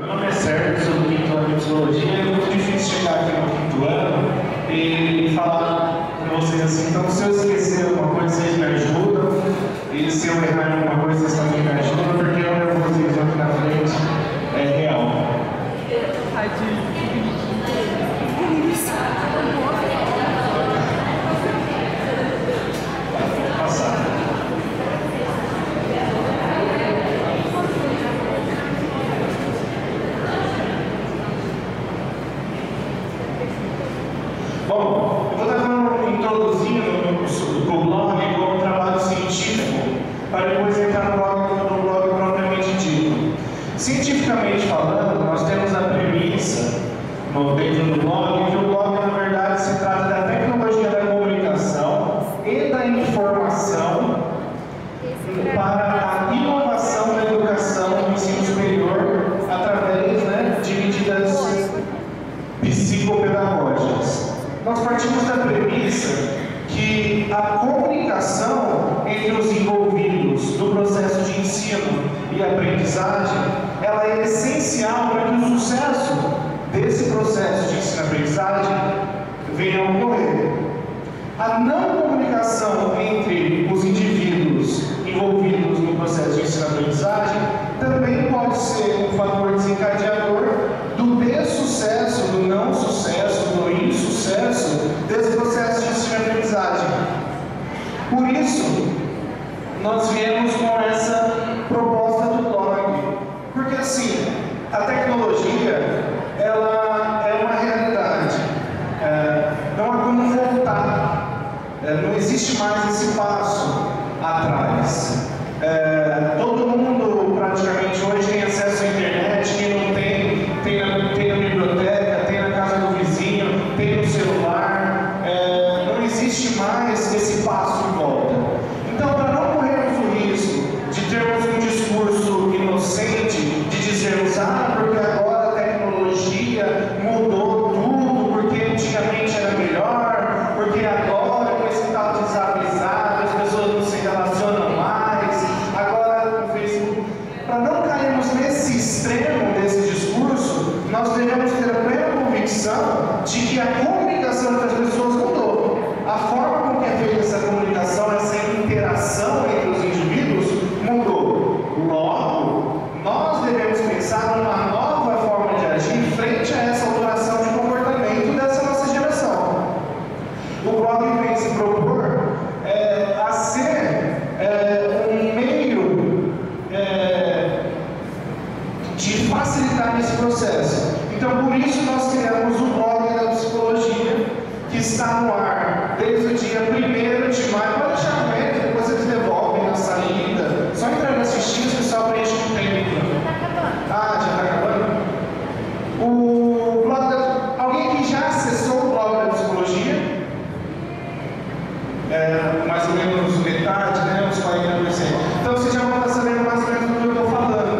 Meu nome é Sérgio, sou do quinto ano de psicologia. É muito difícil chegar aqui no quinto ano e falar com vocês assim. Então, se eu esquecer alguma coisa, vocês me ajudam. E se eu errar em alguma coisa, vocês também me ajudam, porque o nervosismo aqui na frente é real. Passar. Bom, eu vou estar introduzindo o blog como um trabalho científico, para depois entrar no blog propriamente dito. Cientificamente falando, nós temos a premissa dentro do blog, que o blog, na verdade, se trata da tecnologia da comunicação e da informação para a inovação da educação no ensino superior através de medidas psicopedagógicas. Nós partimos da premissa que a comunicação entre os envolvidos no processo de ensino e aprendizagem, ela é essencial para que o sucesso desse processo de ensino-aprendizagem venha a ocorrer. A não comunicação entre os indivíduos envolvidos no processo de ensino-aprendizagem também pode ser um fator desencadeador do dessucesso, do não sucesso, do insucesso desse processo de ensino-aprendizagem. Por isso, nós viemos com essa proposta do blog, porque assim, a tecnologia, ela é uma realidade, não há como voltar, não existe mais esse passo atrás. Todo mundo praticamente hoje tem acesso à internet, quem não tem na biblioteca, tem na casa do vizinho, tem no celular, não existe mais esse passo de volta. Então, para não corrermos o risco de termos um discurso inocente, de dizermos, porque agora a tecnologia mudou tudo, porque antigamente era melhor, porque agora com esse tal desavisado, as pessoas não se relacionam mais, agora no Facebook. Para não cairmos nesse extremo desse discurso, nós devemos ter a plena convicção de que a comunicação entre as pessoas mudou. A forma com que é feita essa comunicação, essa interação entre os indivíduos mudou. Logo, nós devemos pensar numa nova forma de agir frente a essa alteração de comportamento dessa nossa geração. O blog vem se propor a ser um meio de facilitar esse processo. Então, por isso nós criamos o blog da psicologia, que está no ar desde o dia 1º de maio. Pode deixar aberto, depois eles devolvem na saída. Só entrar nas fichinhas que só preenche um tempo. Já está acabando? O blog alguém que já acessou o blog da psicologia? Mais ou menos metade, uns 40%. Então vocês já vão estar sabendo mais ou menos do que eu estou falando.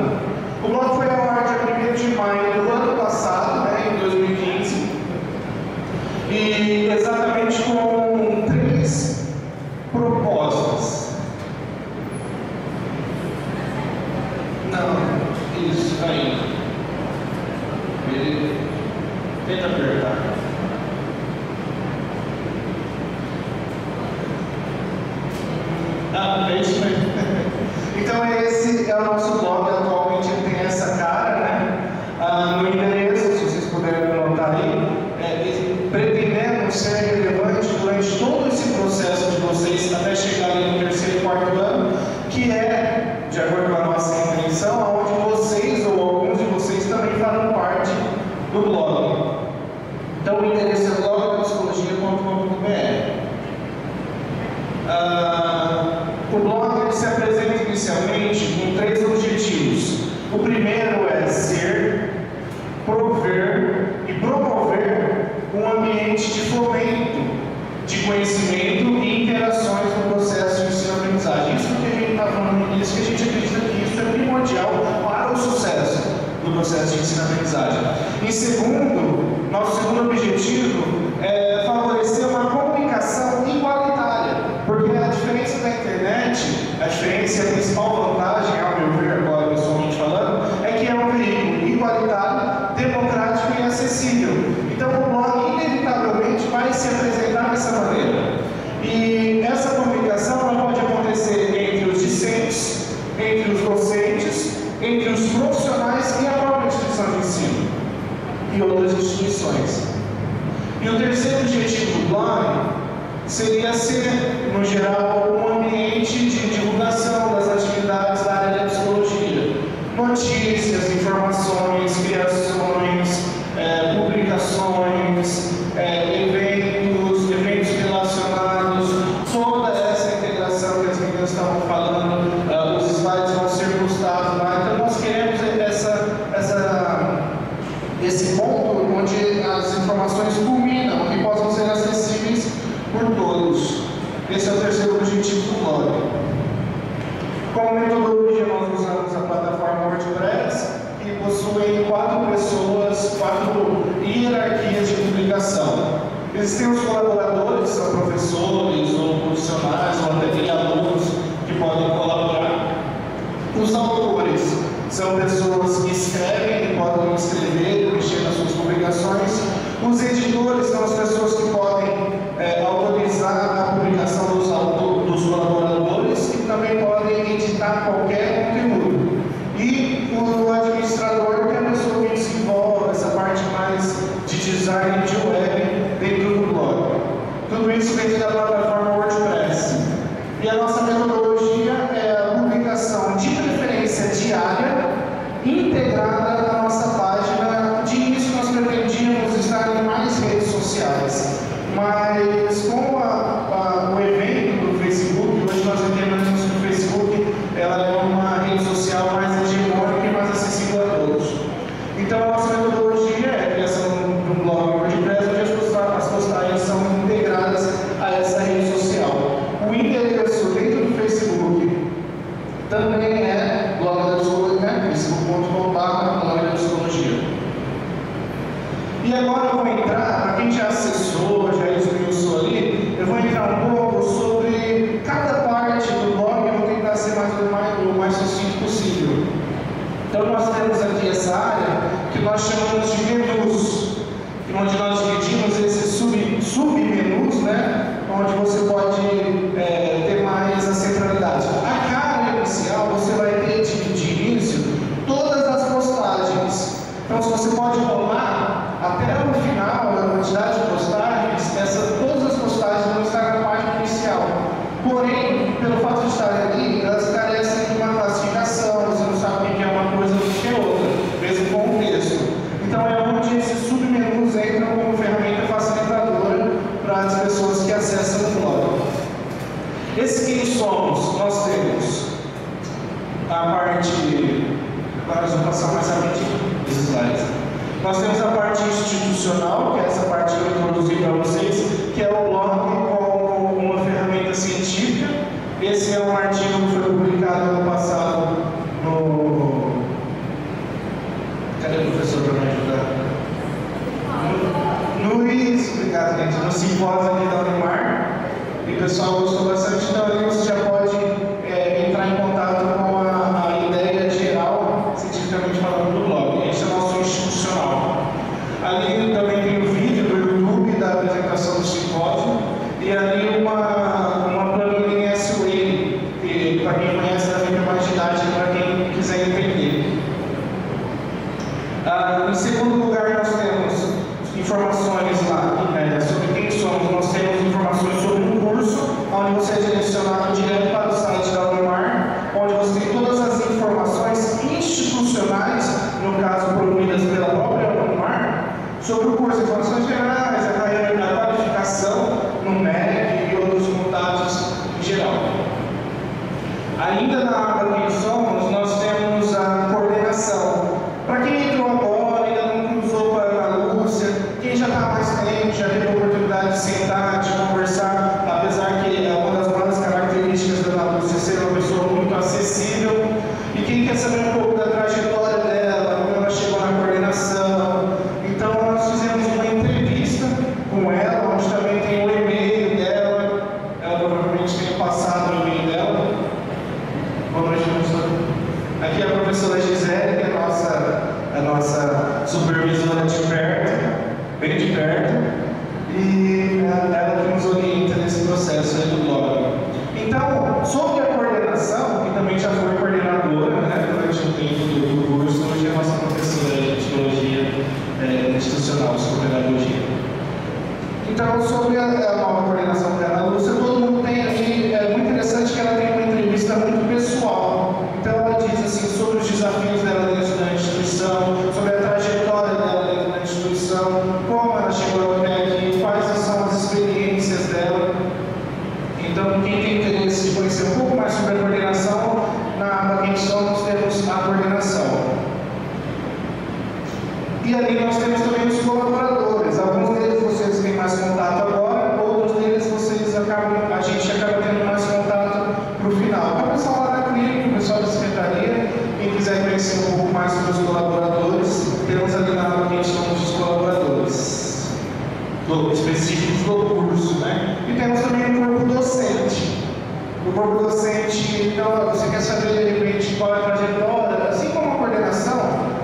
O blog foi ao ar dia 1º de maio do ano passado, em 2015. E exatamente com 3 propostas. Não, isso, tá aí. Beleza. Tenta apertar. É isso mesmo. Então esse é o nosso blog, atualmente ele tem essa cara, no endereço, se vocês puderem anotar aí, pretendemos ser relevante durante todo esse processo de vocês até chegarem no 3º e 4º ano, que é, de acordo com a nossa intenção, onde vocês ou alguns de vocês também farão parte do blog. Então o endereço é blog.psicologia.com.br. O blog ele se apresenta inicialmente com 3 objetivos. O primeiro é ser, prover e promover um ambiente de fomento, de conhecimento e interações no processo de ensino-aprendizagem. Isso que a gente está falando, isso que a gente acredita que isso é primordial para o sucesso do processo de ensino-aprendizagem. Em segundo, nosso segundo objetivo é favorecer uma comunicação igualitária, porque a diferença da internet, a diferença e a principal vantagem, ao meu ver, agora pessoalmente falando, é que é um veículo igualitário acessível. Então o blog inevitavelmente vai se apresentar dessa maneira. E essa comunicação ela pode acontecer entre os discentes, entre os docentes, entre os profissionais e a própria instituição de ensino e outras instituições. E o terceiro objetivo do blog seria ser, no geral, um ambiente de divulgação das atividades da área da psicologia. Notícias, informações, criações, publicações, eventos relacionados, toda essa integração que as meninas estavam falando, os slides vão ser postados lá. Então nós queremos esse ponto onde as informações culminam e possam ser acessíveis por todos. Esse é o terceiro objetivo do blog. Como metodologia, nós usamos a plataforma WordPress, que possui 4 hierarquias de publicação. Existem os colaboradores, são professores, ou profissionais, ou até alunos que podem colaborar. Os autores são pessoas que escrevem e podem escrever, mexer nas suas publicações. Os editores são as pessoas que podem autorizar a publicação dos colaboradores e também podem editar qualquer conteúdo. E o administrador, que é a pessoa que desenvolve essa parte mais de design de web dentro do blog. Tudo isso dentro da plataforma WordPress. E a nossa metodologia é a publicação de preferência diária, integrada na nossa página. De início nós pretendíamos estar em mais redes sociais, mas com o evento do Facebook, hoje nós entendemos que o Facebook ela é uma rede social mais hegemônica e mais acessível a todos. Então a nossa metodologia é a criação de um blog WordPress, onde as postagens são integradas a essa rede social. O endereço dentro do Facebook também é blog da psicologia, né? facebook.com/blog da psicologia. E agora eu vou entrar, para quem já acessou, já esmiuçou ali, eu vou entrar um pouco sobre cada parte do blog. Eu vou tentar ser o mais sucinto possível. Então nós temos aqui essa área que nós chamamos de menus, onde nós dividimos esses submenus, né? Onde você pode ter mais a centralidade. A cara inicial você vai ter de início todas as postagens. Então se você pode rolar até o final da quantidade de postagens, todas as postagens vão estar na página inicial. Porém, pelo fato de estarem ali, elas carecem de uma classificação, você não sabe o que é uma coisa do que é outra, mesmo com o texto. Então é onde esses submenus entram como ferramenta facilitadora para as pessoas que acessam o blog. Esse quem somos, nós temos a parte. Agora eu vou passar mais rapidinho esses slides. Nós temos a parte institucional, que é essa parte que eu introduzi para vocês, que é o blog como uma ferramenta científica. Esse é um artigo que foi publicado ano passado no... Cadê o professor para me ajudar? Obrigado, gente. No simpósio aqui da Unimar. E o pessoal gostou bastante, então ali você já pode entrar em contato com a ideia geral, cientificamente falando, do blog. Esse é o nosso institucional. Ali também tem o vídeo do YouTube da apresentação do simpósio e ali uma planilha em SQL, que para quem conhece também tem mais didática para quem quiser entender. Em segundo lugar, nós temos informações lá sobre quem somos. Nós temos informações sobre um curso, onde você é direcionado direto para o site da Unimar, onde você tem todas as informações institucionais, no caso promovidas pela própria Unimar, sobre o curso, informações gerais, a carreira, a qualificação no MEC e outros contatos em geral. Ainda na aba quem somos, nós temos a coordenação. Para quem entrou agora, ainda não cruzou com a Lúcia, quem já está há mais tempo, já teve a oportunidade de sentar, de conversar, apesar que é uma das grandes características da Ana Lúcia ser uma pessoa muito acessível. E quem quer saber um pouco da trajetória dela, como ela chegou na coordenação, então nós fizemos uma entrevista com ela, onde também tem o e-mail dela, ela provavelmente tem passado o e-mail dela. Boa noite, professora. Aqui é a professora Gisele, que é a nossa supervisora de perto. perto, e ela que nos orienta nesse processo aí do blog. Então, sobre a coordenação, que também já foi coordenadora, né, durante o tempo do curso, hoje é a nossa professora de psicologia institucional, psicopedagogia. Então, sobre a nova coordenação da Ana Lúcia, todo mundo tem aqui, é muito interessante que ela tem uma entrevista muito pessoal. Então, ela diz assim, sobre os desafios dela dentro da instituição, sobre a trajetória dela dentro da instituição, como ela chegou até aqui, quais são as experiências dela. Então, quem tem interesse de conhecer um pouco mais sobre a coordenação, na aba Quem Somos temos a coordenação. E ali nós temos também os colaboradores. Alguns deles vocês têm mais contato agora, outros deles a gente acaba tendo mais contato para o final. Para o pessoal lá da clínica, o pessoal da secretaria, quem quiser conhecer um pouco mais sobre os colaboradores, temos ali na aba Quem Somos os colaboradores específicos do curso, né? E temos também o corpo docente. O corpo docente, então, você quer saber de repente qual é a trajetória, assim como a coordenação,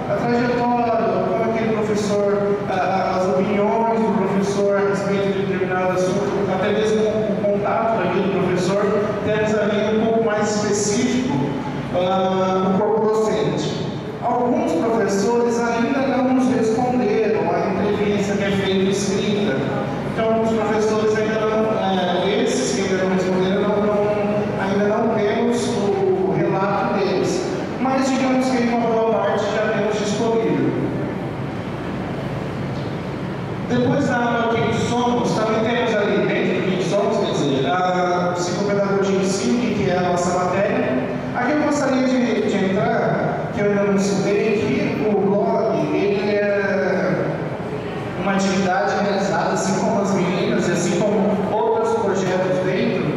a trajetória, como aquele professor, as opiniões do professor a respeito de determinado assunto, até mesmo o contato daquele professor, temos ali um pouco mais específico o corpo docente. Alguns professores ainda não nos responderam a entrevista que é feita escrita. Então, alguns professores ainda não, esses que ainda não responderam, ainda não temos o relato deles. Mas, digamos que uma boa parte já temos disponível. Depois da aba Quem Somos, também temos ali dentro do Quem Somos, quer dizer, a psicopedagogia em si, que é a nossa matéria. Aqui eu gostaria de entrar, que eu ainda não citei, que o blog, ele é uma atividade realizada, assim como as meninas, e assim como outros projetos dentro,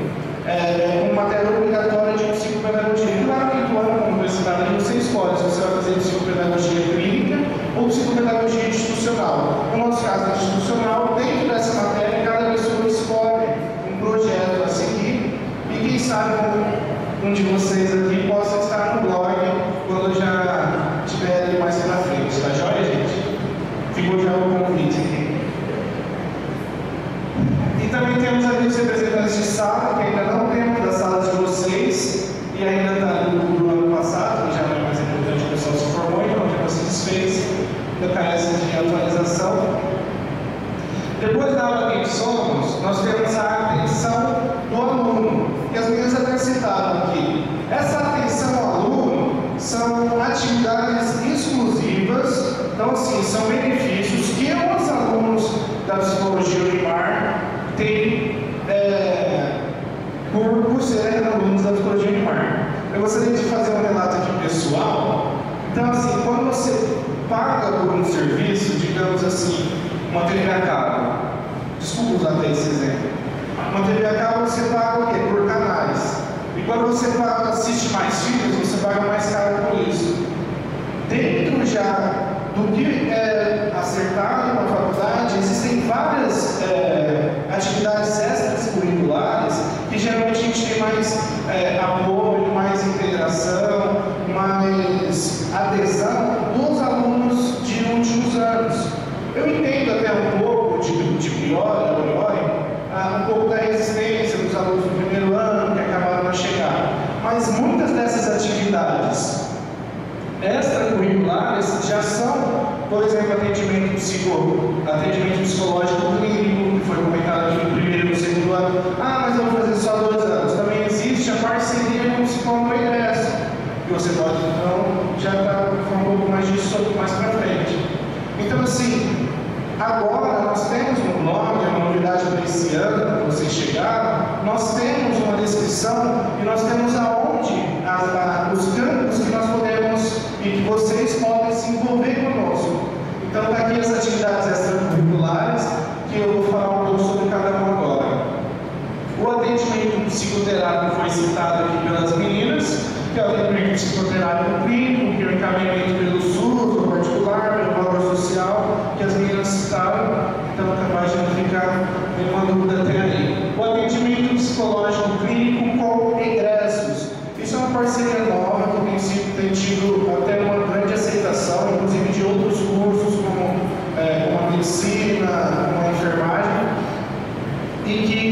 uma matéria obrigatória de psicopedagogia. Claro que no ano, como universidade, você escolhe se você vai fazer psicopedagogia clínica ou psicopedagogia institucional. No nosso caso, institucional, dentro dessa matéria, cada pessoa escolhe um projeto a seguir, e quem sabe um de vocês aqui possa estar no blog quando já estiver ali mais pra frente, tá joia, gente? Ficou já o convite aqui. E também temos ali os representantes de sala, que ainda não temos das salas de vocês, e ainda está do ano passado, que já não é mais importante, o pessoal se formou, então já se desfez, ainda carece de atualização. Depois da aba Quem Somos, nós temos a atenção do aluno, que as meninas até citaram aqui. Essa atenção ao aluno são atividades exclusivas, então assim, são benefícios que os alunos da psicologia Unimar têm por serem alunos da psicologia Unimar. Eu gostaria de fazer um relato aqui pessoal. Então assim, quando você paga por um serviço, digamos assim, uma TV a cabo, desculpa usar até esse exemplo, uma TV a cabo você paga o quê? Por canais. E quando você assiste mais filmes, você paga mais caro por isso. Dentro já do que é acertado na faculdade, existem várias atividades extracurriculares que geralmente a gente tem mais apoio, mais integração, mais adesão dos alunos de últimos anos. Eu entendo até um pouco de pior, um pouco da resistência dos alunos do primeiro ano que acabaram de chegar, mas muitas dessas atividades extracurriculares já são, por exemplo, atendimento psicológico clínico, que foi comentado aqui no primeiro e no segundo ano. Ah, mas eu vou fazer só 2 anos. Também existe a parceria com o psicólogo egresso, que você pode, então, já falar um pouco mais disso mais para frente. Então, assim, agora nós temos no blog, é uma novidade para esse ano, para vocês chegaram, nós temos uma descrição e nós temos aonde os campos que nós podemos e que vocês podem se envolver conosco. Então, está aqui as atividades extracurriculares, que eu vou falar um pouco sobre cada uma agora. O atendimento psicoterápico foi citado aqui pelas meninas, que é o atendimento psicoterápico clínico, que é o encaminhamento pelo SUS, ou particular, pelo valor social, que as meninas citaram, então capaz de não ficar nenhuma dúvida até aí. O atendimento psicológico clínico com egressos. Isso é uma parceria nova que tem tido até uma grande aceitação, inclusive de outros cursos, como a medicina, como e que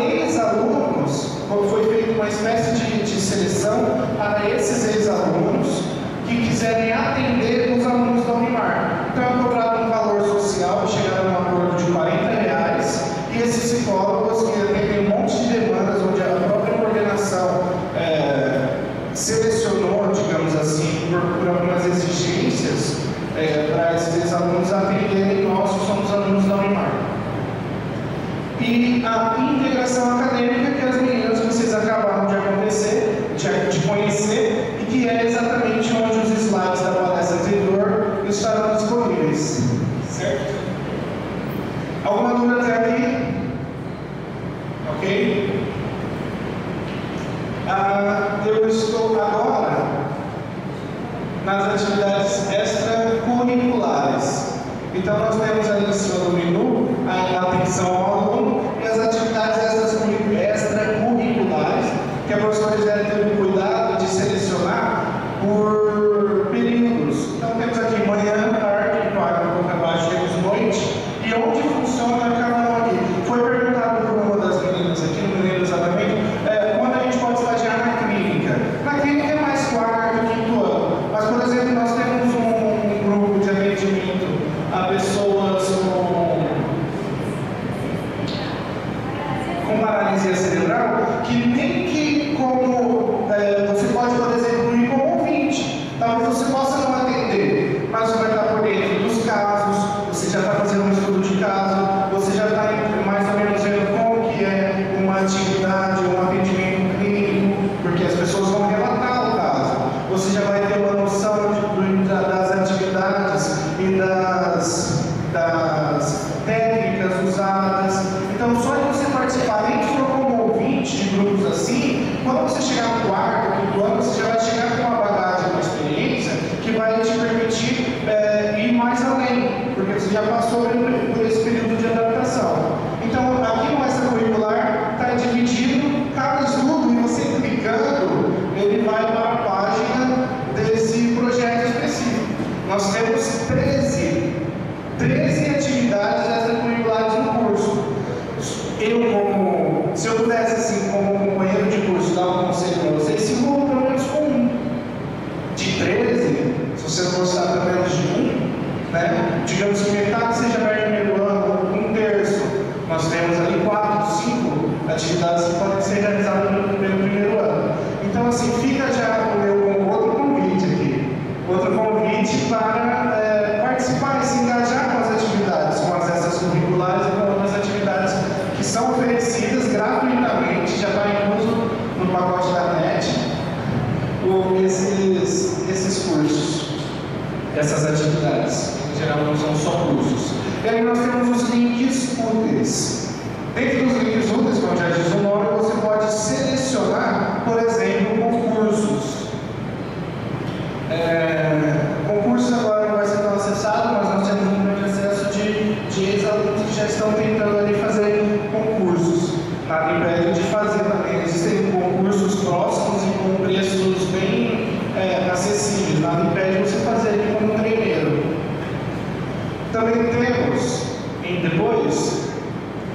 ex-alunos, foi feita uma espécie de seleção para esses ex-alunos que quiserem atender os alunos da Unimar. Então é cobrado um valor social, chegaram a um acordo de R$40, e esses psicólogos que atendem um monte de demandas, onde a própria coordenação selecionou, digamos assim, por algumas exigências para esses alunos atenderem, nós somos alunos da Unimar. E a integração acadêmica, que as meninas vocês acabaram de conhecer, e que é exatamente onde os slides da palestra anterior estarão disponíveis. Certo? Alguma dúvida até aqui? Ok? Eu estou agora nas atividades extracurriculares. Então, nós temos ali em cima do menu a atenção ao aluno e as atividades extracurriculares, que a professora deve ter o cuidado de selecionar por períodos. Então, temos aqui manhã, tarde, um pouco abaixo, temos noite, e onde funciona cada um aqui. Foi perguntado por uma das meninas aqui, não me lembro exatamente, quando a gente pode estagiar na clínica. Na clínica é mais quarto, quinto ano, mas, por exemplo, nós temos um grupo de atendimento a pessoas com paralisia cerebral, que nem que como você pode, por exemplo, ir como ouvinte. Talvez você possa não atender, mas você vai estar por dentro dos casos, você já está fazendo um estudo de caso, você já está mais ou menos vendo como que é uma atividade, um atendimento clínico, porque as pessoas vão relatar o caso. Você já vai ter uma noção das atividades e das técnicas usadas. Então, só de você participar, nem que for como ouvinte de grupos assim, quando você chegar no quarto, quinto ano, você já vai chegar com uma bagagem, uma experiência que vai te permitir ir mais além, porque você já passou por esse período de adaptação. Então, aqui no extracurricular está dividido cada estudo, e você clicando, ele vai para a página desse projeto específico. Nós temos 13 atividades extracurriculares no curso. Se eu pudesse, assim, como companheiro de curso, dar um conselho para vocês, se for pelo menos com um. De 13, se você não gostar pelo menos de um, né? Digamos que metade seja aberto no primeiro ano, um terço. Nós temos ali 4, 5 atividades que podem ser realizadas no primeiro ano. Então, assim, fica já o meu outro convite aqui. Outro convite para participar e se engajar com as atividades, com as extracurriculares e com outras atividades que são oferecidas gratuitamente, já está incluso no pacote da NET, esses cursos, essas atividades. Em geral, não são só cursos. E aí nós temos os links úteis. Dentro dos links úteis, como já diz o nome, você pode selecionar, por exemplo, concursos. Concursos agora não vai ser tão acessado, mas nós temos um grande acesso de ex-alunos que já estão tentando ali fazer concursos. Nada impede de fazer também. Existem concursos próximos e com preços bem acessíveis. Nada impede você fazer ali como treineiro. Também temos, depois,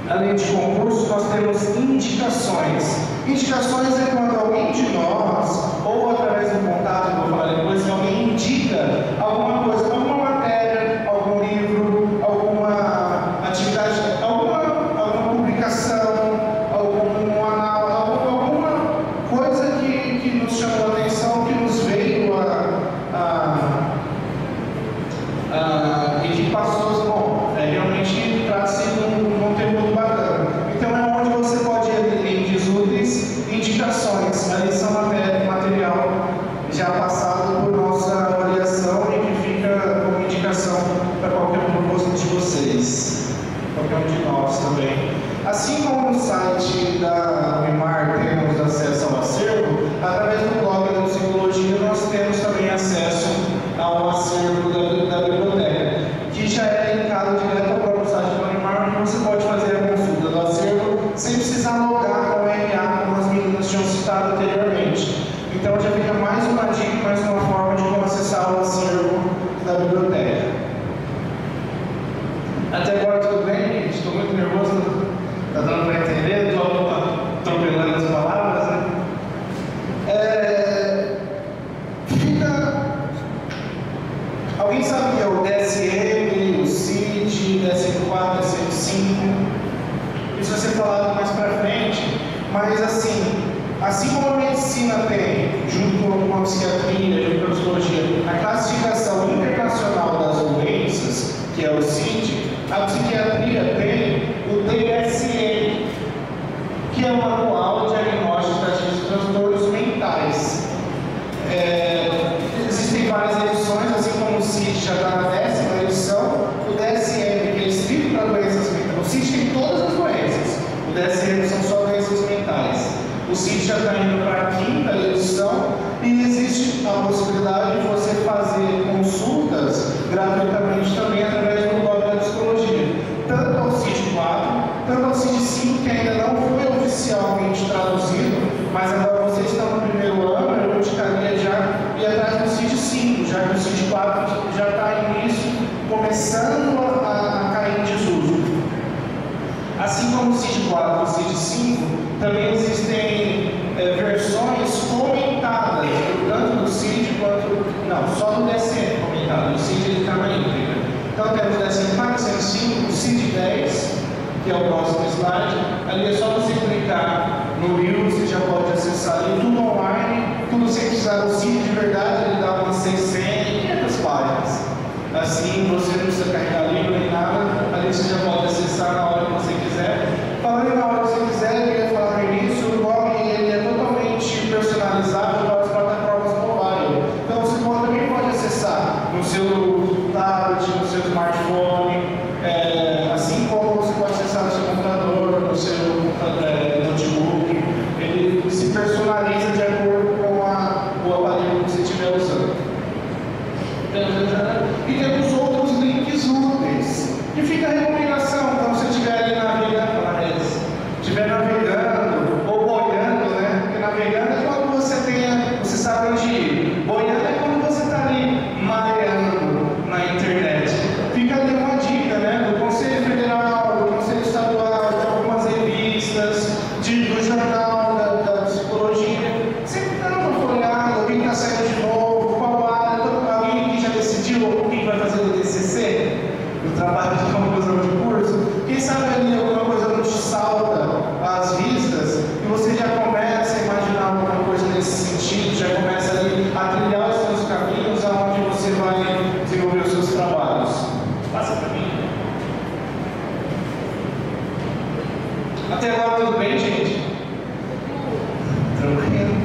além de concursos, nós temos indicações. Indicações é quando alguém de nós, ou através do contato que eu vou falar depois, alguém indica alguma coisa, alguma matéria, algum livro, alguma atividade, alguma publicação, alguma coisa que nos chamou a atenção, que nos veio e que passou, bom, realmente trata-se de um conteúdo bacana. Então é onde você pode ir em links úteis, indicações, ali são matérias Alguém sabe o que é o DSM, o CID, DSM-4, DSM-5? Isso vai ser falado mais para frente, mas assim como a medicina tem, junto com a psiquiatria, junto com a psicologia, a classificação internacional das doenças, que é o CID, a psiquiatria tem o DSM, que é o Manual Diagnóstico de Transtornos Mentais. Existem várias edições, assim como o CID já está na 10ª edição, o DSM, que é escrito para doenças mentais. O CID tem todas as doenças, o DSM são só doenças mentais. O CID já está indo para a 5ª edição e existe a possibilidade de você fazer consultas gratuitamente também através do blog da psicologia. Tanto ao CID-4, tanto ao CID-5, que ainda não foi oficialmente traduzido, mas agora vocês estão no primeiro ano, eu indicaria já ir atrás do CID-5, já que o CID-4 já está em início, começando a cair em desuso. Assim como o CID-4 e o CID-5, também existem versões comentadas, tanto do CID quanto... Não, só do DSM comentado, o CID ele está na íntegra. Então temos o DSM-4, DSM-5, o CID-10, que é o próximo slide. Ali é só você clicar no livro, você já pode acessar ali, tudo online, tudo sem precisar do CID de verdade, ele dá umas 600, 500 páginas. Assim, você não precisa carregar livro nem nada, ali você já pode acessar na hora que você quiser. Falando na hora que você quiser, eu ia falar no início, o blog ele é totalmente personalizado para as plataformas mobile. Então você também pode acessar no seu tablet, no seu smartphone, assim como você pode acessar no seu computador, no seu notebook. Ele se personaliza de acordo com o aparelho que você estiver usando. E temos outros links úteis. E fica a recomendação, então se você estiver ali navegando, estiver navegando ou boiando, né? Porque navegando é quando você sabe onde ir. Boiando é quando você está ali mareando na internet. Fica ali uma dica, né? Do Conselho Federal, do Conselho Estadual, de algumas revistas, do jornal da psicologia. Sempre dá uma olhada, alguém está saindo de novo, qual área, alguém que já decidiu quem vai fazer o TCC, o trabalho de conclusão de curso. Quem sabe ali alguma coisa não te salta às vistas e você já começa a imaginar alguma coisa nesse sentido, já começa ali a trilhar os seus caminhos aonde você vai desenvolver os seus trabalhos. Passa para mim. Até agora tudo bem, gente? Tranquilo?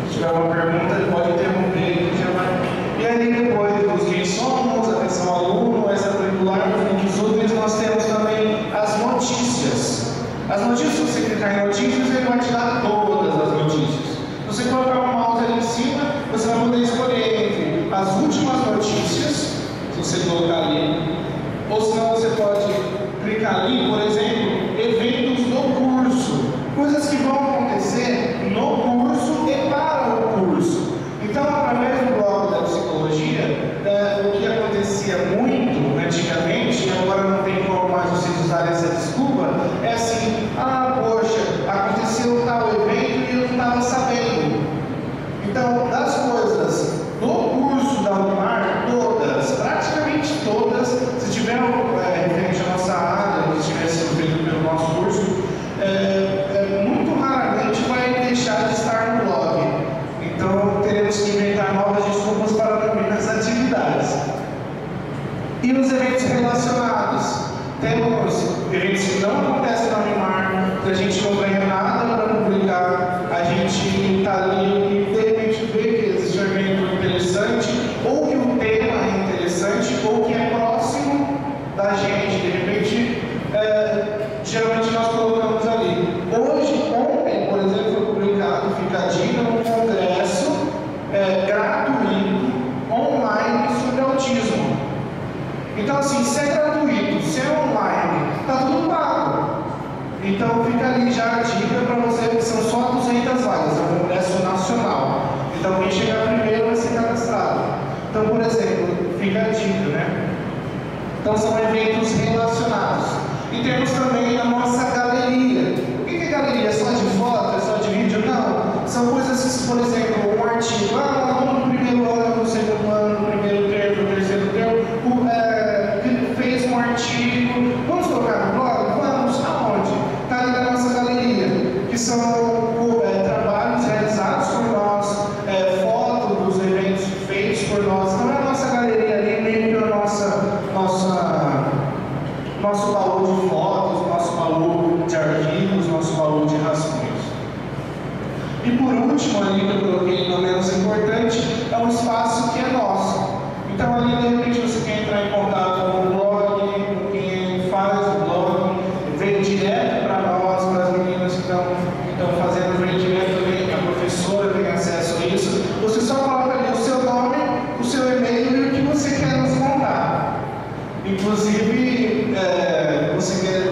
Se tiver alguma pergunta, pode interromper, já vai. E aí depois dos quem somos, atenção aluno, extracurricular, links úteis, nós temos também as notícias. As notícias, se você clicar em notícias, ele vai te dar todas as notícias. Se você colocar o mouse ali em cima, você vai poder escolher entre as últimas notícias, se você colocar ali, ou senão você pode clicar ali, por exemplo, eventos do curso, coisas que vão acontecer no curso e para o curso. Então, através do blog da psicologia, o que acontecia muito antigamente, e agora não tem como mais vocês usarem essa desculpa, é assim: poxa, aconteceu tal evento e eu não estava sabendo. Então, das coisas do curso da Unimar, todas, praticamente todas, se tiver referente à nossa área, se tiver sido feito pelo nosso curso, muito raramente vai deixar de estar no blog. Então, teremos que inventar novas desculpas para dormir nas atividades. E os eventos relacionados? Temos eventos que não acontecem na Unimar, que a gente não ganha nada para publicar, a gente está ali e de repente vê que existe um evento interessante, ou que o tema é interessante, ou que é próximo da gente, de repente, geralmente nós colocamos ali. Ontem, por exemplo, foi publicado, fica a dica, um congresso gratuito, online, sobre autismo. Então, assim, se é gratuito, se é online, está tudo pago. Então, fica ali já a dica para você, que são só 200 vagas, é um congresso nacional. Então, quem chegar primeiro vai ser cadastrado. Então, por exemplo, fica a dica, né? Então, são eventos relacionados. E temos também a nossa galeria. O que é galeria? É só de foto? É só de vídeo? Não. São coisas que, por exemplo, um artigo, no primeiro ano, no segundo ano, no primeiro termo, no terceiro termo, Inclusive, você quer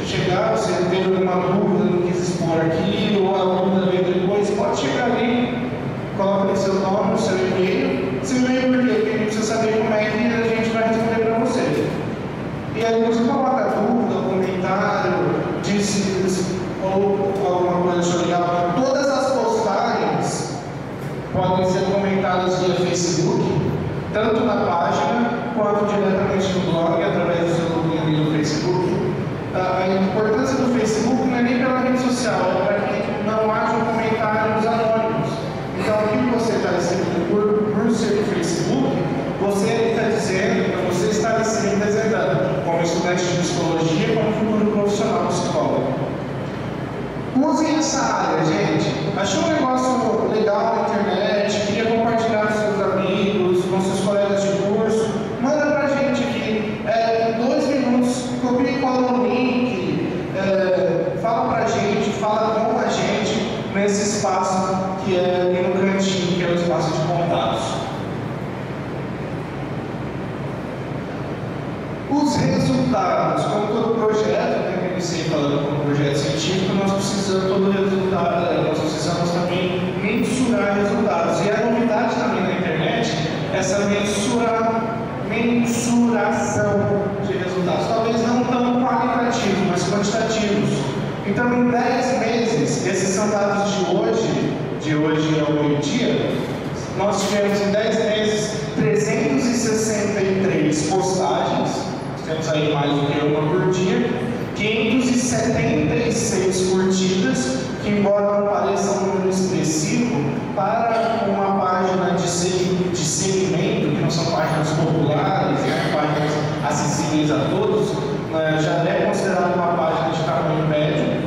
chegar, você teve alguma dúvida, não quis expor aqui, ou a dúvida veio depois, pode chegar ali, coloca ali seu nome, seu e-mail. Seu e-mail por quê? Porque a gente precisa saber como é que a gente vai responder para você. E aí você coloca dúvida, comentário, ou alguma coisa legal. Todas as postagens podem ser comentadas via Facebook, tanto na página quanto diretamente no blog, através do seu login do Facebook. A importância do Facebook não é nem pela rede social, é para que não hajam comentários anônimos. Então, o que você está escrevendo por ser do Facebook, você está dizendo, você está se representando como estudante de psicologia, como futuro profissional psicólogo. Usem essa área, gente. Achou um negócio legal na internet, queria compartilhar com seus amigos, com seus colegas de curso, manda pra gente aqui. Em 2 minutos, copia e cola o link, fala pra gente, fala com a gente nesse espaço que é ali no cantinho, que é o espaço de contatos. Os resultados, como todo projeto, né, que eu iniciei falando como projeto científico, nós precisamos todo resultado, nós precisamos também mensurar resultados. E a novidade também na internet é essa mensuração de resultados. Talvez não tão qualitativos, mas quantitativos. Então, em 10 meses, esses são dados de hoje ao meio-dia, nós tivemos em 10 meses 363 postagens. Temos aí mais do que uma por dia, 576 curtidas, que embora não pareça um número expressivo, para uma página de segmento, que não são páginas populares, né, páginas acessíveis a todos, já é considerada uma página de tamanho médio,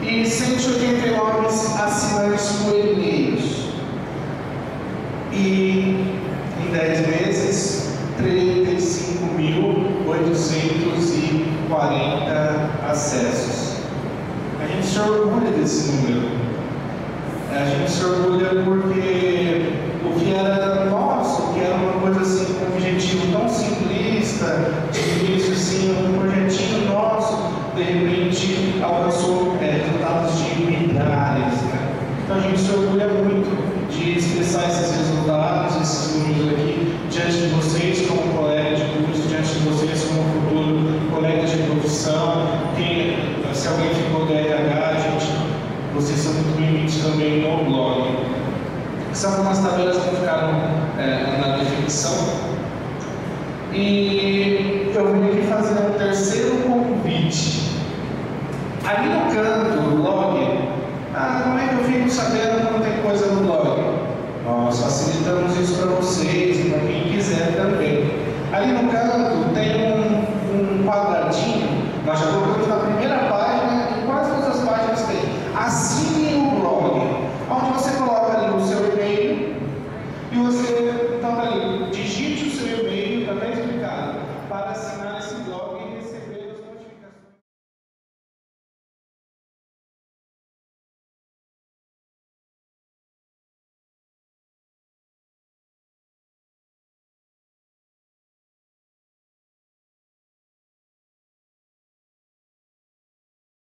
e 189 assinantes por e-mails. E em 10 meses, 35.840 acessos. A gente se orgulha desse número. A gente se orgulha porque o que era nosso, o que era uma coisa assim, com um objetivo tão simplista, de início assim, um projetinho nosso, de repente alcançou resultados de milhares, né? Então a gente se orgulha muito de expressar esses resultados, esses números aqui, diante de vocês como colegas de curso, diante de vocês como futuro colegas de profissão. Se alguém ficou da RH, gente, vocês são muito bem-vindos também no blog. São algumas tabelas que ficaram na definição. E eu vim aqui fazer um terceiro convite. Ali no canto do blog, como é que eu fico sabendo quando tem coisa no blog? Nós facilitamos isso para vocês e para quem quiser também. Ali no canto